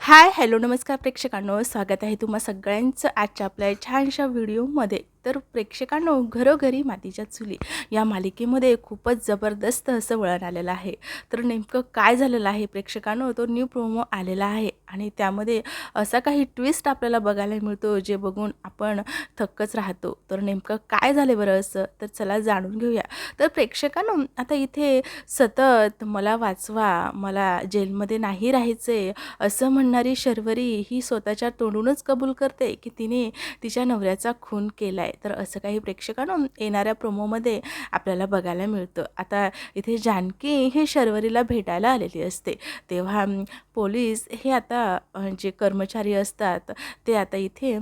Hi hello नमस्कार प्रेक्षकांनो, स्वागत आहे तुम्हा सगळ्यांचं आजच्या आपल्या छानशा व्हिडिओमध्ये. तर प्रेक्षकांनो, घरोघरी मातीच्या चुली या मालिकेमध्ये खूपच जबरदस्त असं वळण आलेलं आहे. तर नेमकं काय झालेलं आहे प्रेक्षकांनो, तो न्यू प्रोमो आलेला आहे आणि त्यामध्ये असा काही ट्विस्ट आपल्याला बघायला मिळतो जे बघून आपण थक्कच राहतो. तर नेमकं काय झालं बरं असं, तर चला जाणून घेऊया. तर प्रेक्षकांनो, आता इथे सतत मला वाचवा, मला जेलमध्ये नाही राहायचे असं म्हणणारी शर्वरी ही स्वतःच्या तोंडूनच कबूल करते की तिने तिच्या नवऱ्याचा खून केला आहे. तर असं काही प्रेक्षकांनो येणाऱ्या प्रोमोमध्ये आपल्याला बघायला मिळतं. आता इथे जानकी हे शर्वरीला भेटायला आलेली असते, तेव्हा पोलीस हे आता जे कर्मचारी असतात ते आता इथे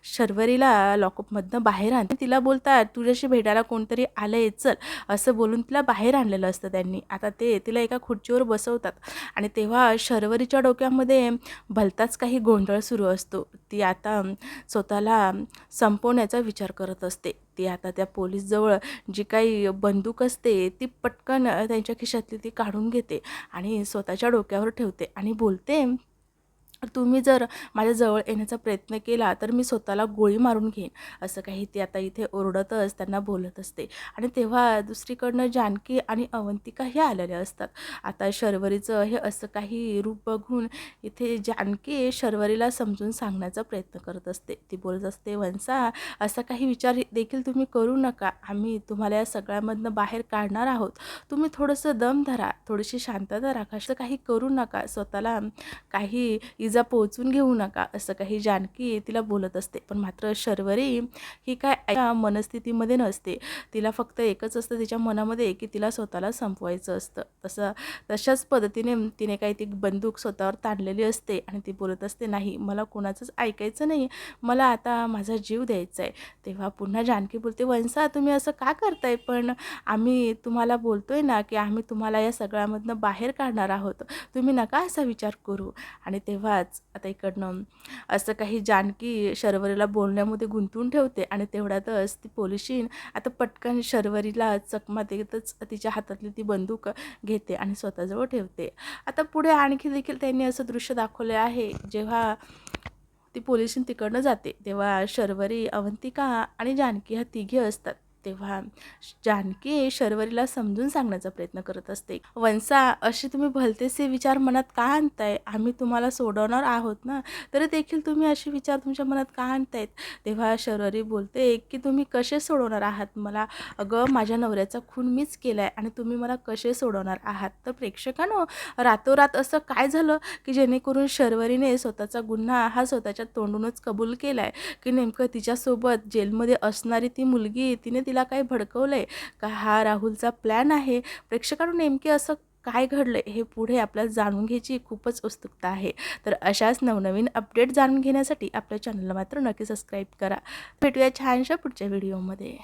शर्वरीला लॉकअपमधनं बाहेर आणते. तिला बोलतात, तुझ्याशी भेटायला कोणतरी आलंय, चल, असं बोलून तिला बाहेर आणलेलं असतं त्यांनी. आता ते तिला एका खुर्चीवर बसवतात आणि तेव्हा शर्वरीच्या डोक्यामध्ये भलताच काही गोंधळ सुरू असतो. ती आता स्वतःला संपवण्याचा विचार करत असते. ती आता त्या पोलीसजवळ जी काही बंदूक असते ती पटकन त्यांच्या खिशातली ती काढून घेते आणि स्वतःच्या डोक्यावर ठेवते आणि बोलते, तुम्ही जर माझ्याजवळ येण्याचा प्रयत्न केला तर मी स्वतःला गोळी मारून घेईन, असं काही ती आता इथे ओरडतच त्यांना बोलत असते. आणि तेव्हा दुसरीकडनं जानकी आणि अवंतिका हे आलेल्या असतात. आता शर्वरीचं हे असं काही रूप बघून इथे जानकी शर्वरीला समजून सांगण्याचा प्रयत्न करत असते. ती बोलत असते, वंसा, असा काही विचार देखील तुम्ही करू नका, आम्ही तुम्हाला या सगळ्यामधनं बाहेर काढणार आहोत. तुम्ही थोडंसं दम धरा, थोडीशी शांतता राखा, असं काही करू नका, स्वतःला काही इजा पोहोचून घेऊ नका, असं काही जानकी तिला बोलत असते. पण मात्र शर्वरी ही काय या मनस्थितीमध्ये नसते. तिला फक्त एकच असतं तिच्या मनामध्ये की तिला स्वतःला संपवायचं असतं. तशाच पद्धतीने तिने काही ती बंदूक स्वतःवर ताणलेली असते आणि ती बोलत असते, नाही, मला कोणाचंच ऐकायचं नाही, मला आता माझा जीव द्यायचा आहे. तेव्हा पुन्हा जानकी बोलते, वंसा, तुम्ही असं का करताय? पण आम्ही तुम्हाला बोलतोय ना की आम्ही तुम्हाला या सगळ्यामधनं बाहेर काढणार आहोत, तुम्ही नका असा विचार करू. आणि तेव्हाच आता इकडनं असं काही जानकी शर्वरीला बोलण्यामध्ये गुंतवून ठेवते आणि तेवढ्यातच ती पोलिशीन आता पटकन शर्वरीला चकमा देतच तिच्या हातातली ती बंदूक घेते आणि स्वतःजवळ ठेवते. आता पुढे आणखी देखील त्यांनी असं दृश्य दाखवले आहे, जेव्हा ती पोलिशीन तिकडनं जाते तेव्हा शर्वरी, अवंतिका आणि जानकी ह्या तिघी असतात. तेव्हा जानकी शर्वरीला समजून सांगण्याचा प्रयत्न करत असते, वंसा, असे तुम्ही भलतेसे विचार मनात का आणताय? आम्ही तुम्हाला सोडवणार आहोत ना, तरी देखील तुम्ही असे विचार तुमच्या मनात का आणतायत? तेव्हा शर्वरी बोलते की तुम्ही कसे सोडवणार आहात मला? अगं, माझ्या नवऱ्याचा खून मीच केला आहे आणि तुम्ही मला कसे सोडवणार आहात? तर प्रेक्षकांनो, रातोरात असं काय झालं की जेणेकरून शर्वरीने स्वतःचा गुन्हा हा स्वतःच्या तोंडूनच कबूल केला आहे की नेमकं तिच्यासोबत जेलमध्ये असणारी ती मुलगी, तिने तिला काय भडकवलं आहे का? हा राहुलचा प्लॅन आहे? प्रेक्षकांनो, नेमके असं काय घडलं हे पुढे आपल्याला जाणून घ्यायची खूपच उत्सुकता आहे. तर अशाच नवनवीन अपडेट जाणून घेण्यासाठी आपल्या चॅनलला मात्र नक्की सबस्क्राईब करा. भेटूया छानशा पुढच्या व्हिडिओमध्ये.